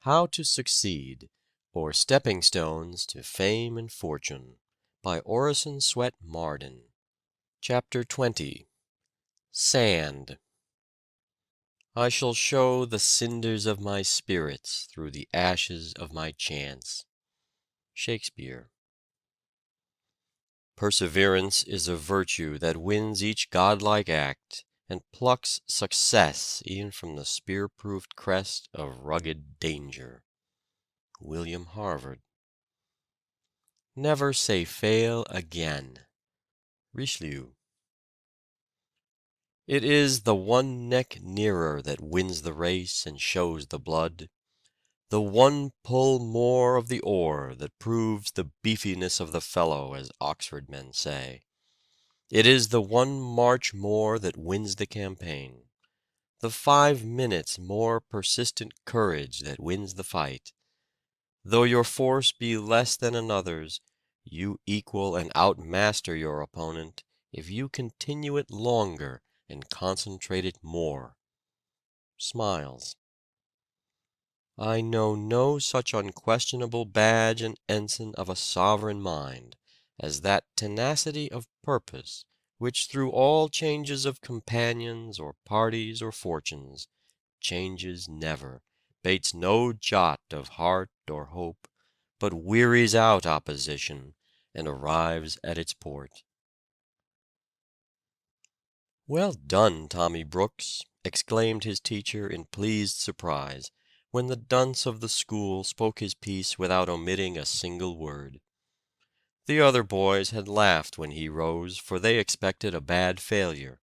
How to Succeed, or Stepping Stones to Fame and Fortune, by Orison Swett Marden. Chapter 20. Sand. I shall show the cinders of my spirits through the ashes of my chance. Shakespeare. Perseverance is a virtue that wins each godlike act, and plucks success e'en from the spear-proofed crest of rugged danger. William Harvard. Never say fail again. Richelieu. It is the one neck nearer that wins the race and shows the blood, the one pull more of the oar that proves the beefiness of the fellow, as Oxford men say. It is the one march more that wins the campaign, the 5 minutes more persistent courage that wins the fight. Though your force be less than another's, you equal and outmaster your opponent if you continue it longer and concentrate it more. Smiles. I know no such unquestionable badge and ensign of a sovereign mind as that tenacity of purpose which through all changes of companions or parties or fortunes changes never, bates no jot of heart or hope, but wearies out opposition and arrives at its port. "Well done, Tommy Brooks!" exclaimed his teacher in pleased surprise, when the dunce of the school spoke his piece without omitting a single word. The other boys had laughed when he rose, for they expected a bad failure.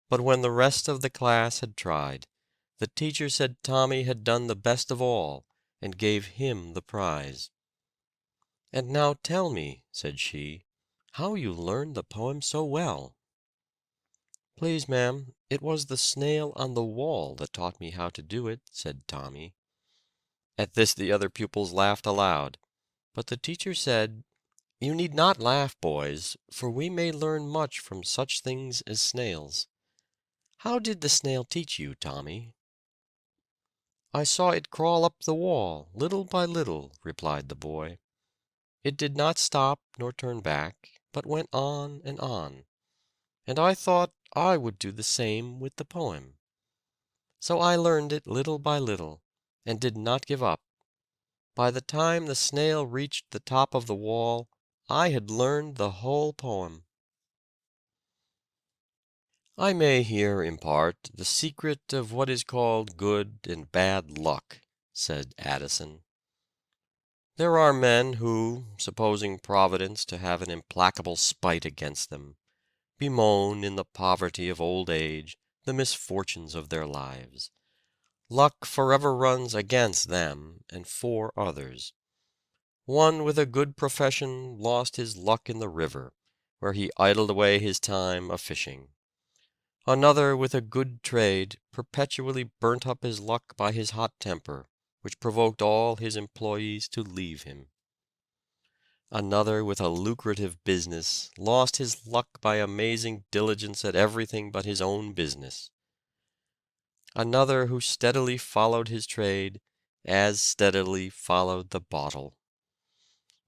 But when the rest of the class had tried, the teacher said Tommy had done the best of all, and gave him the prize. "And now tell me," said she, "how you learned the poem so well." "Please, ma'am, it was the snail on the wall that taught me how to do it," said Tommy. At this the other pupils laughed aloud, but the teacher said, "You need not laugh, boys, for we may learn much from such things as snails. How did the snail teach you, Tommy?" "I saw it crawl up the wall, little by little," replied the boy. "It did not stop nor turn back, but went on and on. And I thought I would do the same with the poem. So I learned it little by little, and did not give up. By the time the snail reached the top of the wall, I had learned the whole poem." I may here impart the secret of what is called good and bad luck, said Addison. There are men who, supposing Providence to have an implacable spite against them, bemoan in the poverty of old age the misfortunes of their lives. Luck forever runs against them and for others. One with a good profession lost his luck in the river, where he idled away his time a-fishing. Another with a good trade perpetually burnt up his luck by his hot temper, which provoked all his employees to leave him. Another with a lucrative business lost his luck by amazing diligence at everything but his own business. Another who steadily followed his trade, as steadily followed the bottle.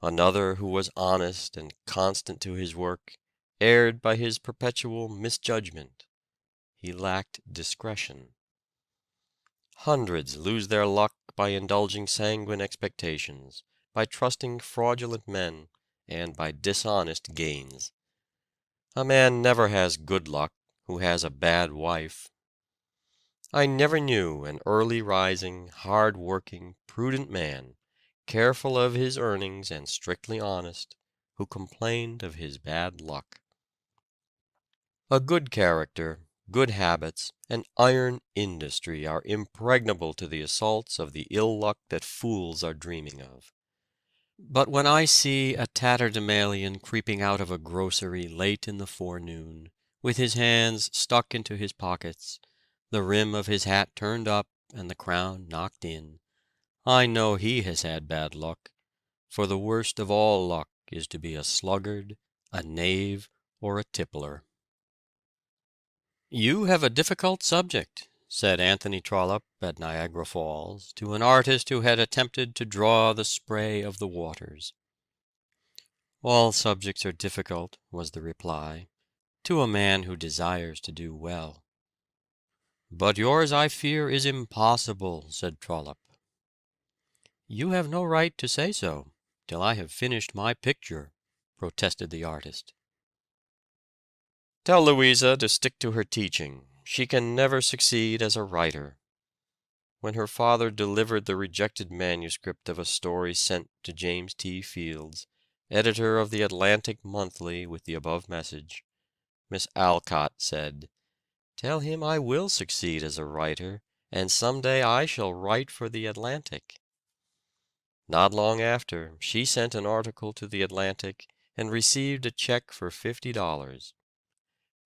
Another who was honest and constant to his work, erred by his perpetual misjudgment. He lacked discretion. Hundreds lose their luck by indulging sanguine expectations, by trusting fraudulent men, and by dishonest gains. A man never has good luck who has a bad wife. I never knew an early rising, hard working, prudent man, careful of his earnings and strictly honest, who complained of his bad luck. A good character, good habits, and iron industry are impregnable to the assaults of the ill luck that fools are dreaming of. But when I see a tatterdemalion creeping out of a grocery late in the forenoon, with his hands stuck into his pockets, the rim of his hat turned up and the crown knocked in, I know he has had bad luck, for the worst of all luck is to be a sluggard, a knave, or a tippler. "You have a difficult subject," said Anthony Trollope at Niagara Falls to an artist who had attempted to draw the spray of the waters. "All subjects are difficult," was the reply, "to a man who desires to do well." "But yours, I fear, is impossible," said Trollope. "You have no right to say so, till I have finished my picture," protested the artist. "Tell Louisa to stick to her teaching. She can never succeed as a writer." When her father delivered the rejected manuscript of a story sent to James T. Fields, editor of the Atlantic Monthly, with the above message, Miss Alcott said, "Tell him I will succeed as a writer, and some day I shall write for the Atlantic." Not long after, she sent an article to the Atlantic and received a check for $50.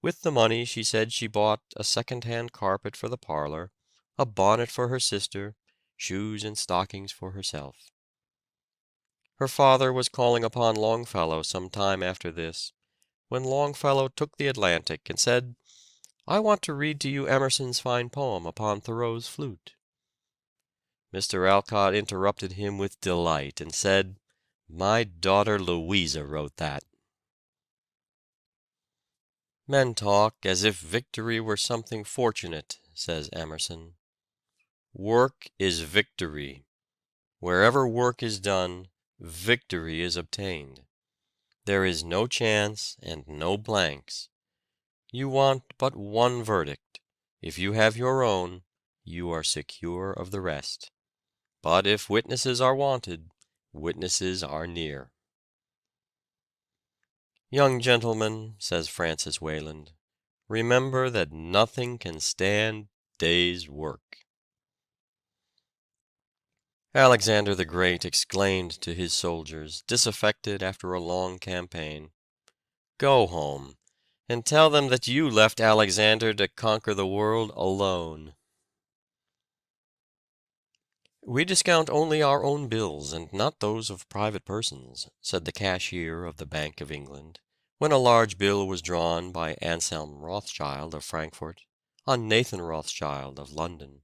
With the money, she said, she bought a second-hand carpet for the parlor, a bonnet for her sister, shoes and stockings for herself. Her father was calling upon Longfellow some time after this, when Longfellow took the Atlantic and said, "I want to read to you Emerson's fine poem upon Thoreau's flute." Mr. Alcott interrupted him with delight and said, "My daughter Louisa wrote that." "Men talk as if victory were something fortunate," says Emerson. "Work is victory. Wherever work is done, victory is obtained. There is no chance and no blanks. You want but one verdict. If you have your own, you are secure of the rest. But if witnesses are wanted, witnesses are near." "Young gentlemen," says Francis Wayland, "remember that nothing can stand day's work." Alexander the Great exclaimed to his soldiers, disaffected after a long campaign, "Go home, and tell them that you left Alexander to conquer the world alone." "We discount only our own bills, and not those of private persons," said the cashier of the Bank of England, when a large bill was drawn by Anselm Rothschild of Frankfort, on Nathan Rothschild of London.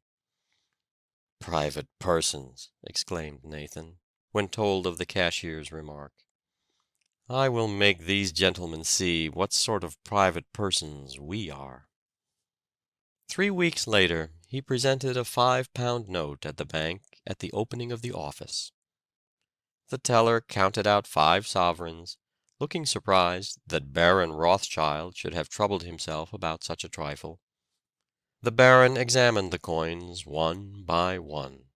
"Private persons!" exclaimed Nathan, when told of the cashier's remark. "I will make these gentlemen see what sort of private persons we are." 3 weeks later he presented a £5 note at the bank at the opening of the office. The teller counted out 5 sovereigns, looking surprised that Baron Rothschild should have troubled himself about such a trifle. The Baron examined the coins one by one,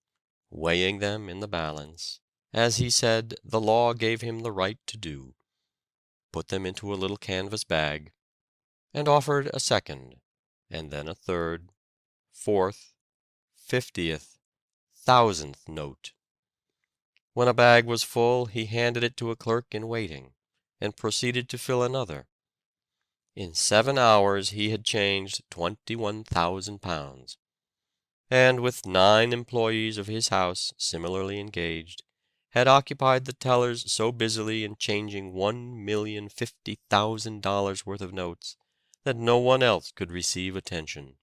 weighing them in the balance, as he said the law gave him the right to do, put them into a little canvas bag, and offered a second, and then a third, fourth, 50th, 1000th note. When a bag was full, he handed it to a clerk in waiting, and proceeded to fill another. In 7 hours he had changed £21,000, and with 9 employees of his house similarly engaged, had occupied the tellers so busily in changing $1,050,000 worth of notes that no one else could receive attention.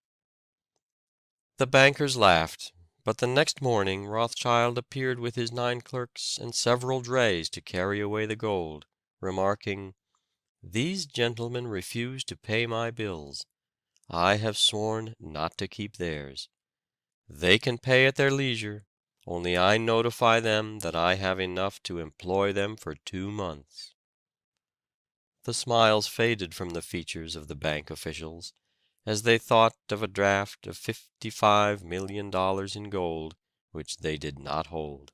The bankers laughed, but the next morning Rothschild appeared with his 9 clerks and several drays to carry away the gold, remarking, "These gentlemen refuse to pay my bills. I have sworn not to keep theirs. They can pay at their leisure, only I notify them that I have enough to employ them for 2 months." The smiles faded from the features of the bank officials as they thought of a draft of $55,000,000 in gold which they did not hold.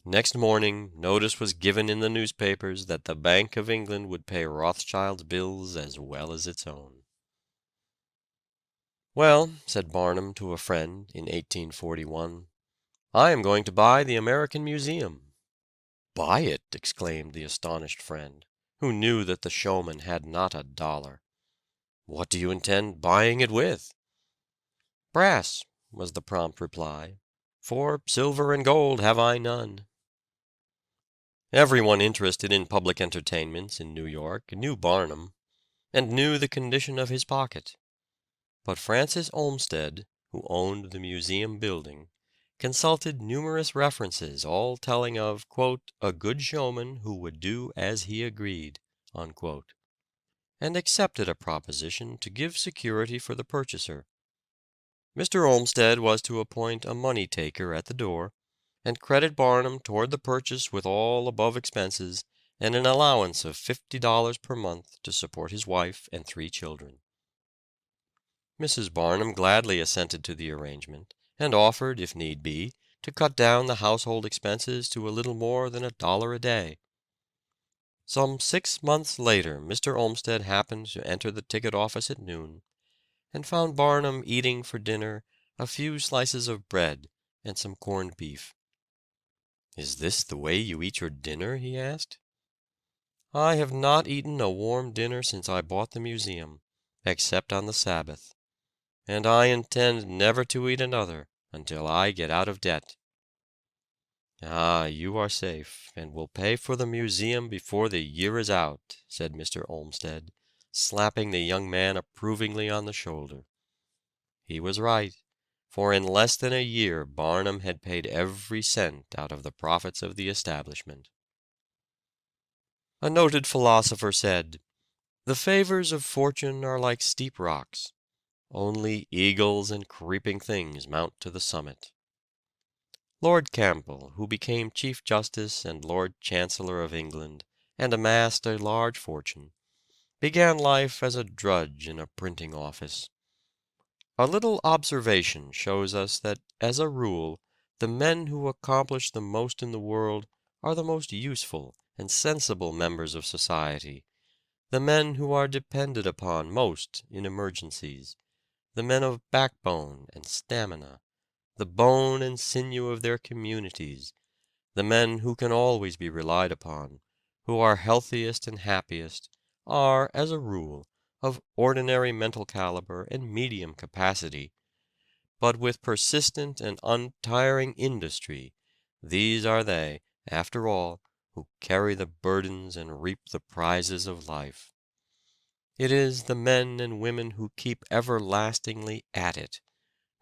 Next morning notice was given in the newspapers that the Bank of England would pay Rothschild's bills as well as its own. "Well," said Barnum to a friend in 1841, "I am going to buy the American Museum." "Buy it!" exclaimed the astonished friend, who knew that the showman had not a dollar. "What do you intend buying it with?" "Brass," was the prompt reply, "for silver and gold have I none." Everyone interested in public entertainments in New York knew Barnum, and knew the condition of his pocket. But Francis Olmsted, who owned the museum building, consulted numerous references, all telling of "a good showman who would do as he agreed," unquote, and accepted a proposition to give security for the purchaser. Mr. Olmsted was to appoint a money taker at the door, and credit Barnum toward the purchase with all above expenses, and an allowance of $50 per month to support his wife and 3 children. Mrs. Barnum gladly assented to the arrangement, and offered, if need be, to cut down the household expenses to a little more than $1 a day. Some 6 months later Mr. Olmsted happened to enter the ticket office at noon, and found Barnum eating for dinner a few slices of bread and some corned beef. "Is this the way you eat your dinner?" he asked. "I have not eaten a warm dinner since I bought the museum, except on the Sabbath. And I intend never to eat another until I get out of debt." "Ah, you are safe, and will pay for the museum before the year is out," said Mr. Olmsted, slapping the young man approvingly on the shoulder. He was right, for in less than a year Barnum had paid every cent out of the profits of the establishment. A noted philosopher said, "The favors of fortune are like steep rocks. Only eagles and creeping things mount to the summit." Lord Campbell, who became Chief Justice and Lord Chancellor of England, and amassed a large fortune, began life as a drudge in a printing office. A little observation shows us that, as a rule, the men who accomplish the most in the world are the most useful and sensible members of society, the men who are depended upon most in emergencies, the men of backbone and stamina, the bone and sinew of their communities, the men who can always be relied upon, who are healthiest and happiest, are, as a rule, of ordinary mental caliber and medium capacity, but with persistent and untiring industry, these are they, after all, who carry the burdens and reap the prizes of life. It is the men and women who keep everlastingly at it,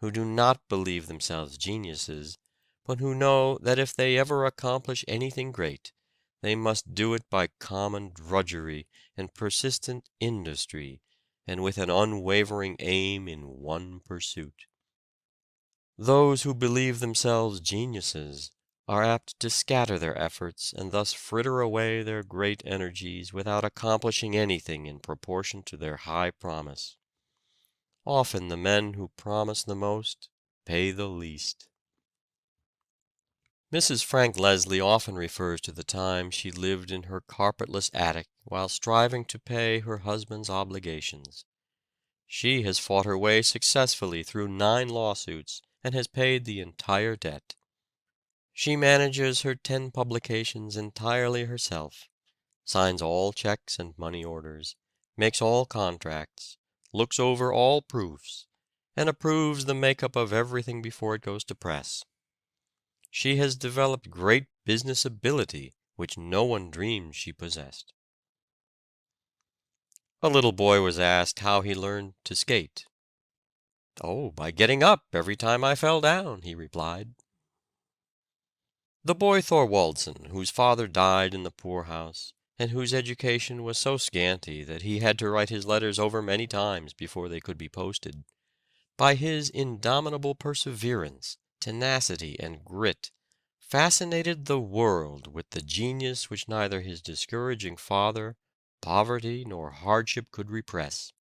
who do not believe themselves geniuses, but who know that if they ever accomplish anything great, they must do it by common drudgery and persistent industry, and with an unwavering aim in one pursuit. Those who believe themselves geniuses are apt to scatter their efforts and thus fritter away their great energies without accomplishing anything in proportion to their high promise. Often the men who promise the most pay the least. Mrs. Frank Leslie often refers to the time she lived in her carpetless attic while striving to pay her husband's obligations. She has fought her way successfully through 9 lawsuits and has paid the entire debt. She manages her 10 publications entirely herself, signs all checks and money orders, makes all contracts, looks over all proofs, and approves the makeup of everything before it goes to press. She has developed great business ability which no one dreamed she possessed. A little boy was asked how he learned to skate. "Oh, by getting up every time I fell down," he replied. The boy Thorwaldsen, whose father died in the poorhouse, and whose education was so scanty that he had to write his letters over many times before they could be posted, by his indomitable perseverance, tenacity, and grit, fascinated the world with the genius which neither his discouraging father, poverty, nor hardship could repress.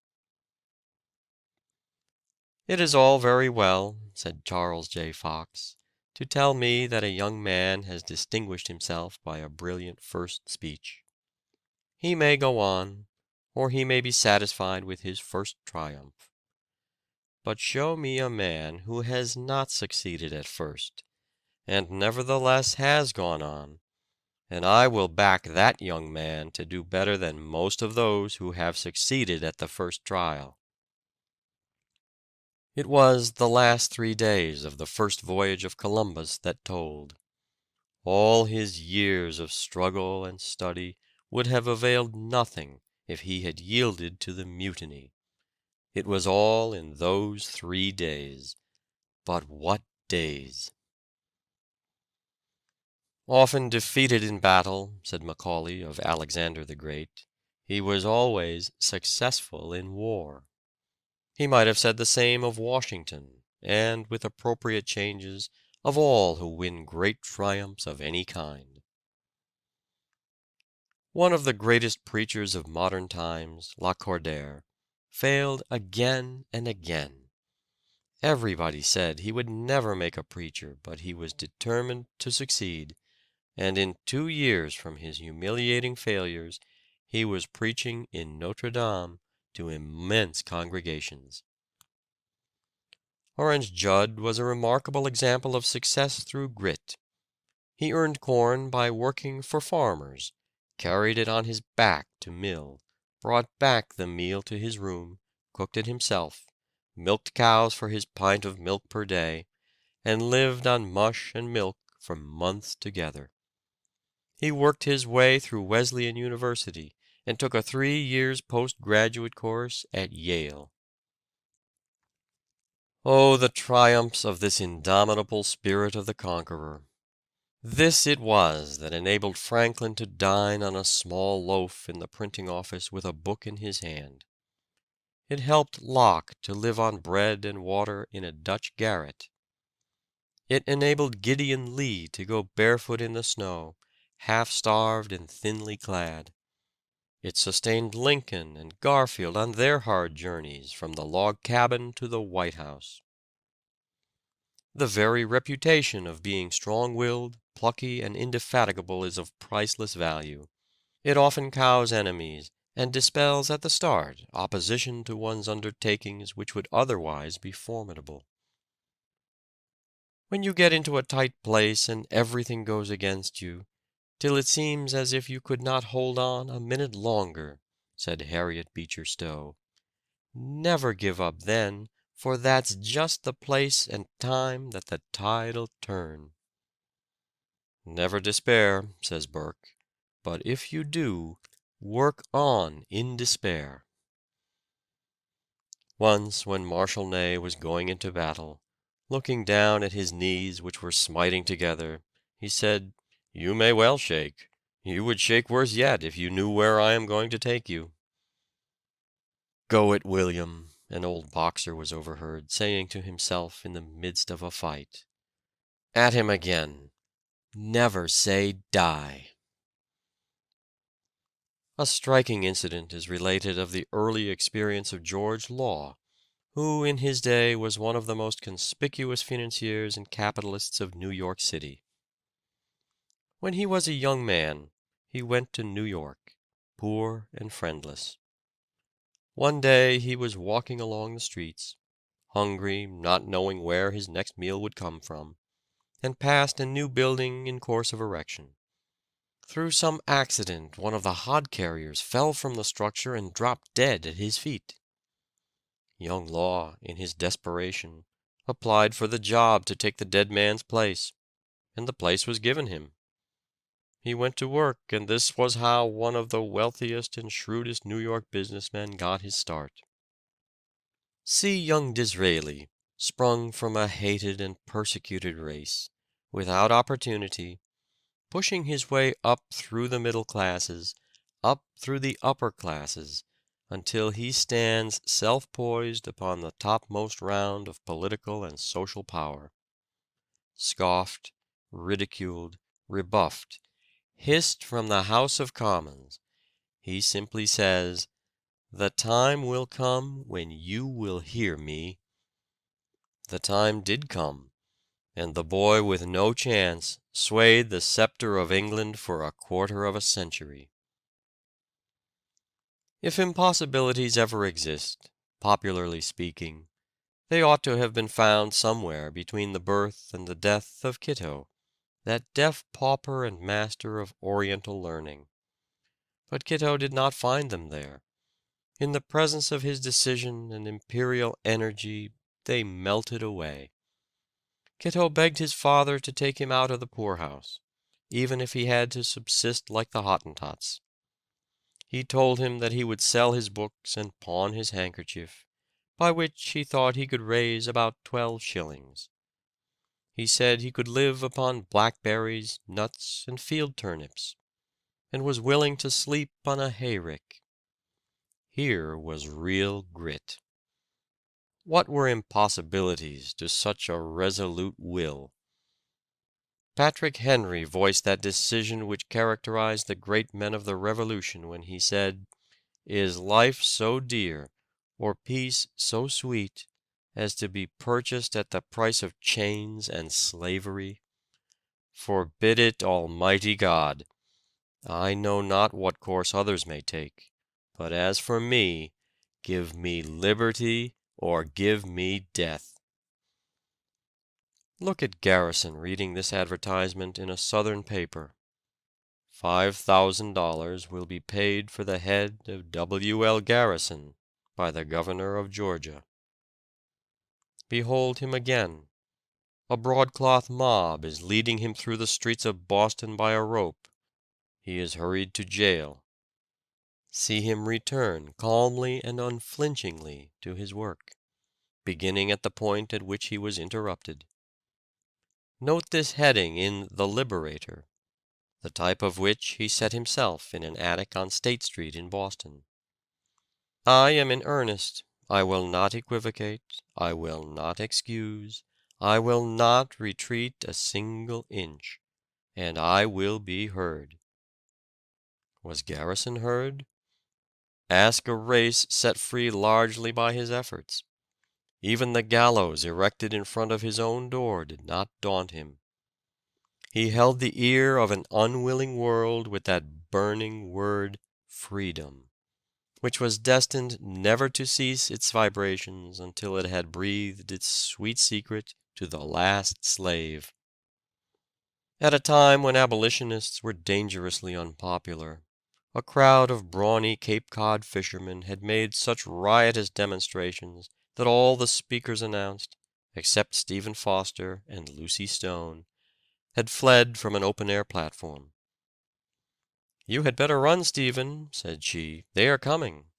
"It is all very well," said Charles J. Fox, "to tell me that a young man has distinguished himself by a brilliant first speech. He may go on, or he may be satisfied with his first triumph. But show me a man who has not succeeded at first, and nevertheless has gone on, and I will back that young man to do better than most of those who have succeeded at the first trial." It was the last 3 days of the first voyage of Columbus that told. All his years of struggle and study would have availed nothing if he had yielded to the mutiny. It was all in those 3 days. But what days! Often defeated in battle, said Macaulay of Alexander the Great, he was always successful in war. He might have said the same of Washington, and, with appropriate changes, of all who win great triumphs of any kind. One of the greatest preachers of modern times, Lacordaire, failed again and again. Everybody said he would never make a preacher, but he was determined to succeed, and in 2 years from his humiliating failures he was preaching in Notre Dame to immense congregations. Orange Judd was a remarkable example of success through grit. He earned corn by working for farmers, carried it on his back to mill, brought back the meal to his room, cooked it himself, milked cows for his pint of milk per day, and lived on mush and milk for months together. He worked his way through Wesleyan University, and took a 3 years postgraduate course at Yale. Oh, the triumphs of this indomitable spirit of the conqueror! This it was that enabled Franklin to dine on a small loaf in the printing office with a book in his hand. It helped Locke to live on bread and water in a Dutch garret. It enabled Gideon Lee to go barefoot in the snow, half starved and thinly clad. It sustained Lincoln and Garfield on their hard journeys from the log cabin to the White House. The very reputation of being strong-willed, plucky, and indefatigable is of priceless value. It often cows enemies, and dispels at the start opposition to one's undertakings which would otherwise be formidable. When you get into a tight place and everything goes against you, till it seems as if you could not hold on a minute longer, said Harriet Beecher Stowe, never give up then, for that's just the place and time that the tide'll turn. Never despair, says Burke, but if you do, work on in despair. Once, when Marshal Ney was going into battle, looking down at his knees which were smiting together, he said, "You may well shake. You would shake worse yet if you knew where I am going to take you." "Go it, William," an old boxer was overheard saying to himself in the midst of a fight. "At him again. Never say die." A striking incident is related of the early experience of George Law, who in his day was one of the most conspicuous financiers and capitalists of New York City. When he was a young man, he went to New York, poor and friendless. One day he was walking along the streets, hungry, not knowing where his next meal would come from, and passed a new building in course of erection. Through some accident one of the hod carriers fell from the structure and dropped dead at his feet. Young Law, in his desperation, applied for the job to take the dead man's place, and the place was given him. He went to work, and this was how one of the wealthiest and shrewdest New York businessmen got his start. See young Disraeli, sprung from a hated and persecuted race, without opportunity, pushing his way up through the middle classes, up through the upper classes, until he stands self-poised upon the topmost round of political and social power. Scoffed, ridiculed, rebuffed, hissed from the House of Commons, he simply says, "The time will come when you will hear me." The time did come, and the boy with no chance swayed the scepter of England for a quarter of a century. If impossibilities ever exist, popularly speaking, they ought to have been found somewhere between the birth and the death of Kitto, that deaf pauper and master of Oriental learning. But Kitto did not find them there. In the presence of his decision and imperial energy, they melted away. Kitto begged his father to take him out of the poorhouse, even if he had to subsist like the Hottentots. He told him that he would sell his books and pawn his handkerchief, by which he thought he could raise about 12 shillings. He said he could live upon blackberries, nuts, and field turnips, and was willing to sleep on a hayrick. Here was real grit. What were impossibilities to such a resolute will? Patrick Henry voiced that decision which characterized the great men of the Revolution when he said, "Is life so dear, or peace so sweet, as to be purchased at the price of chains and slavery? Forbid it, Almighty God! I know not what course others may take, but as for me, give me liberty or give me death." Look at Garrison reading this advertisement in a Southern paper. $5,000 will be paid for the head of W. L. Garrison by the governor of Georgia. Behold him again. A broadcloth mob is leading him through the streets of Boston by a rope. He is hurried to jail. See him return calmly and unflinchingly to his work, beginning at the point at which he was interrupted. Note this heading in The Liberator, the type of which he set himself in an attic on State Street in Boston. "I am in earnest. I will not equivocate. I will not excuse. I will not retreat a single inch. And I will be heard." Was Garrison heard? Ask a race set free largely by his efforts. Even the gallows erected in front of his own door did not daunt him. He held the ear of an unwilling world with that burning word freedom, which was destined never to cease its vibrations until it had breathed its sweet secret to the last slave. At a time when abolitionists were dangerously unpopular, a crowd of brawny Cape Cod fishermen had made such riotous demonstrations that all the speakers announced, except Stephen Foster and Lucy Stone, had fled from an open-air platform. "You had better run, Stephen," said she. "They are coming."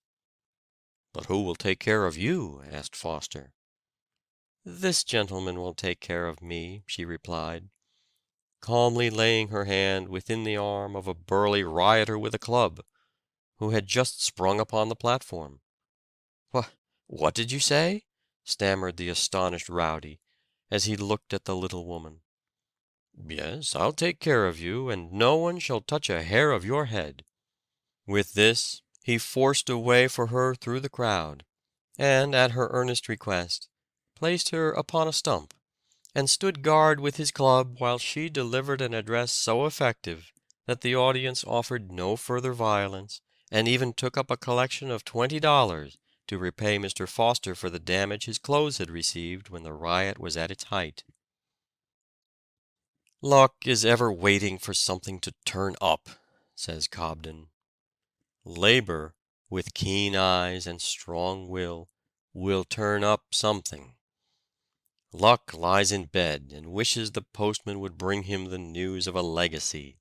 "But who will take care of you?" asked Foster. "This gentleman will take care of me," she replied, calmly laying her hand within the arm of a burly rioter with a club, who had just sprung upon the platform. "What did you say?" stammered the astonished rowdy, as he looked at the little woman. "Yes, I'll take care of you, and no one shall touch a hair of your head." With this, he forced a way for her through the crowd, and at her earnest request, placed her upon a stump, and stood guard with his club while she delivered an address so effective that the audience offered no further violence, and even took up a collection of $20 to repay Mr. Foster for the damage his clothes had received when the riot was at its height. "Luck is ever waiting for something to turn up," says Cobden. "Labor, with keen eyes and strong will turn up something. Luck lies in bed and wishes the postman would bring him the news of a legacy.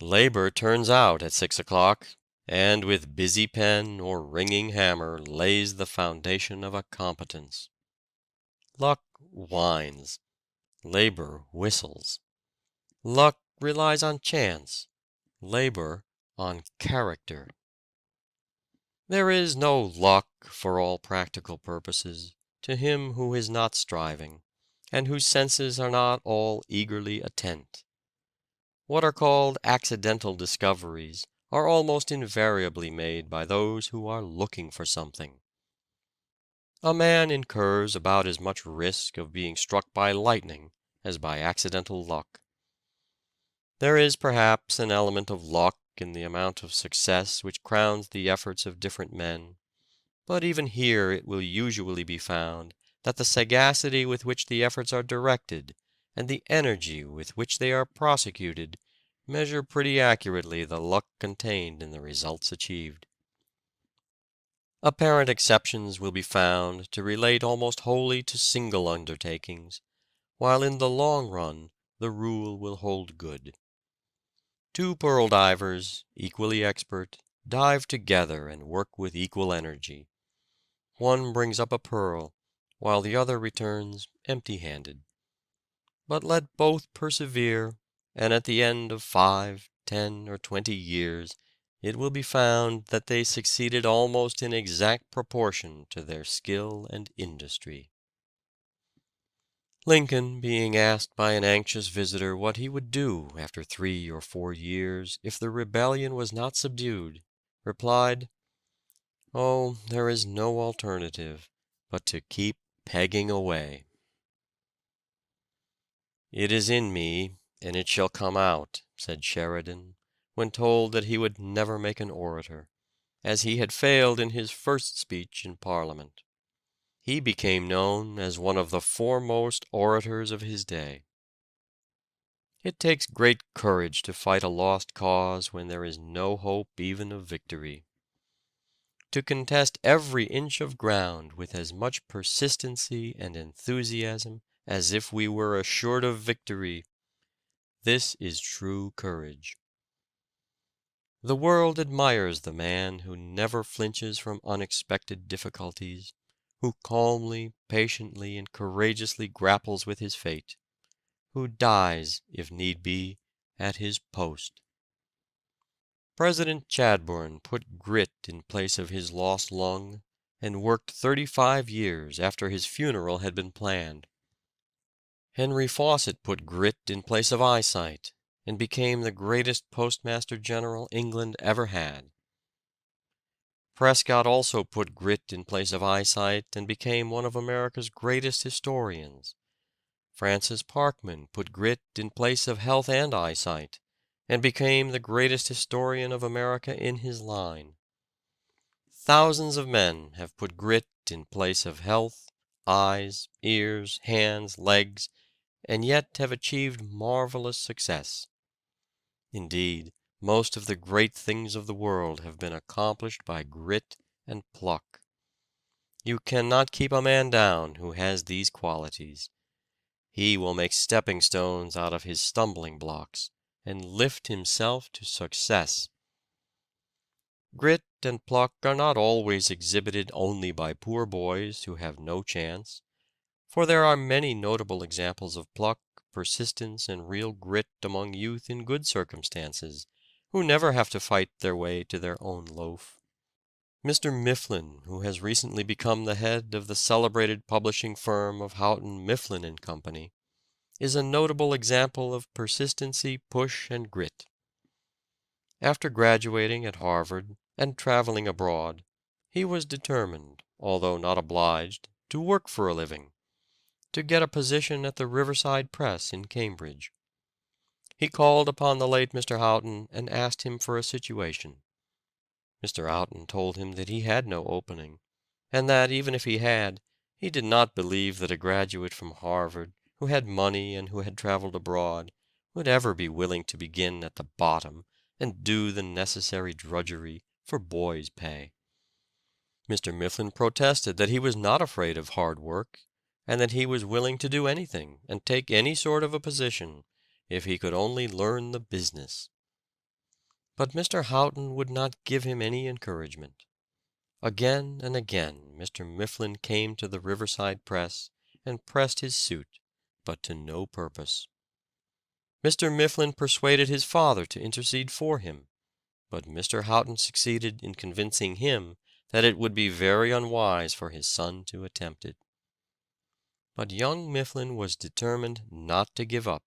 Labor turns out at 6 o'clock, and with busy pen or ringing hammer lays the foundation of a competence. Luck whines. Labor whistles. Luck relies on chance. Labor on character. There is no luck, for all practical purposes, to him who is not striving, and whose senses are not all eagerly attent. What are called accidental discoveries are almost invariably made by those who are looking for something. A man incurs about as much risk of being struck by lightning as by accidental luck. There is perhaps an element of luck in the amount of success which crowns the efforts of different men, but even here it will usually be found that the sagacity with which the efforts are directed and the energy with which they are prosecuted measure pretty accurately the luck contained in the results achieved. Apparent exceptions will be found to relate almost wholly to single undertakings, while in the long run the rule will hold good. Two pearl divers, equally expert, dive together and work with equal energy. one brings up a pearl, while the other returns empty-handed. But let both persevere, and at the end of 5, 10, or 20 years, it will be found that they succeeded almost in exact proportion to their skill and industry. Lincoln, being asked by an anxious visitor what he would do after 3 or 4 years if the rebellion was not subdued, replied, "Oh, there is no alternative but to keep pegging away." "It is in me, and it shall come out," said Sheridan, when told that he would never make an orator, as he had failed in his first speech in Parliament. He became known as one of the foremost orators of his day. It takes great courage to fight a lost cause when there is no hope even of victory. To contest every inch of ground with as much persistency and enthusiasm as if we were assured of victory, this is true courage. The world admires the man who never flinches from unexpected difficulties, who calmly, patiently, and courageously grapples with his fate, who dies, if need be, at his post. President Chadbourne put grit in place of his lost lung, and worked 35 years after his funeral had been planned. Henry Fawcett put grit in place of eyesight, and became the greatest Postmaster General England ever had. Prescott also put grit in place of eyesight, and became one of America's greatest historians. Francis Parkman put grit in place of health and eyesight, and became the greatest historian of America in his line. Thousands of men have put grit in place of health, eyes, ears, hands, legs, and yet have achieved marvelous success. Indeed, most of the great things of the world have been accomplished by grit and pluck. You cannot keep a man down who has these qualities. He will make stepping stones out of his stumbling blocks, and lift himself to success. Grit and pluck are not always exhibited only by poor boys who have no chance, for there are many notable examples of pluck, persistence, and real grit among youth in good circumstances, who never have to fight their way to their own loaf. Mr. Mifflin, who has recently become the head of the celebrated publishing firm of Houghton, Mifflin and Company, is a notable example of persistency, push, and grit. After graduating at Harvard and traveling abroad, he was determined, although not obliged, to work for a living, to get a position at the Riverside Press in Cambridge. He called upon the late Mr. Houghton and asked him for a situation. Mr. Houghton told him that he had no opening, and that even if he had, he did not believe that a graduate from Harvard, who had money and who had traveled abroad, would ever be willing to begin at the bottom and do the necessary drudgery for boy's pay. Mr. Mifflin protested that he was not afraid of hard work, and that he was willing to do anything and take any sort of a position if he could only learn the business. But Mr. Houghton would not give him any encouragement. Again and again Mr. Mifflin came to the Riverside Press and pressed his suit, but to no purpose. Mr. Mifflin persuaded his father to intercede for him, but Mr. Houghton succeeded in convincing him that it would be very unwise for his son to attempt it. But young Mifflin was determined not to give up.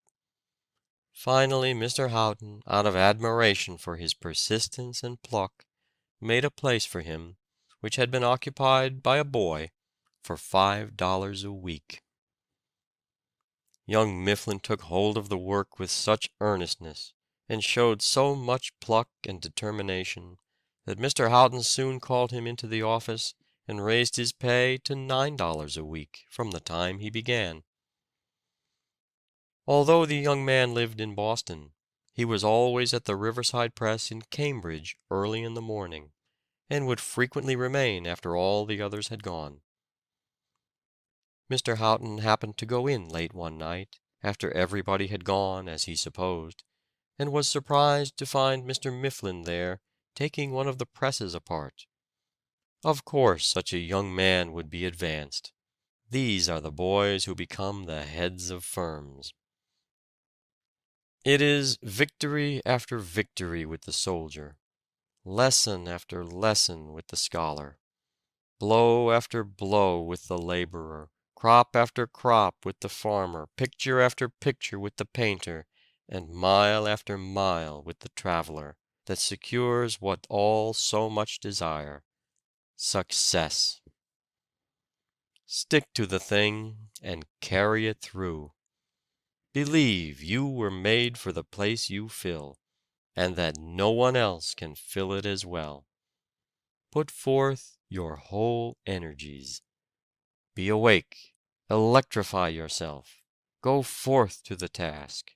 Finally Mr. Houghton, out of admiration for his persistence and pluck, made a place for him, which had been occupied by a boy, for $5 a week. Young Mifflin took hold of the work with such earnestness, and showed so much pluck and determination, that Mr. Houghton soon called him into the office and raised his pay to $9 a week from the time he began. Although the young man lived in Boston, he was always at the Riverside Press in Cambridge early in the morning, and would frequently remain after all the others had gone. Mr. Houghton happened to go in late one night, after everybody had gone as he supposed, and was surprised to find Mr. Mifflin there taking one of the presses apart. Of course such a young man would be advanced. These are the boys who become the heads of firms. It is victory after victory with the soldier, lesson after lesson with the scholar, blow after blow with the laborer, crop after crop with the farmer, picture after picture with the painter, and mile after mile with the traveler, that secures what all so much desire: success. Stick to the thing and carry it through. Believe you were made for the place you fill, and that no one else can fill it as well. Put forth your whole energies. Be awake, electrify yourself, go forth to the task.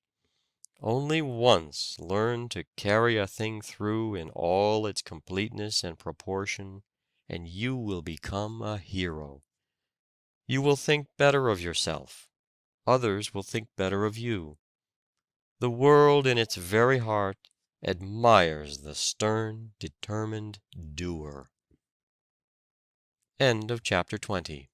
Only once learn to carry a thing through in all its completeness and proportion, and you will become a hero. You will think better of yourself. Others will think better of you. The world in its very heart admires the stern, determined doer. End of chapter 20.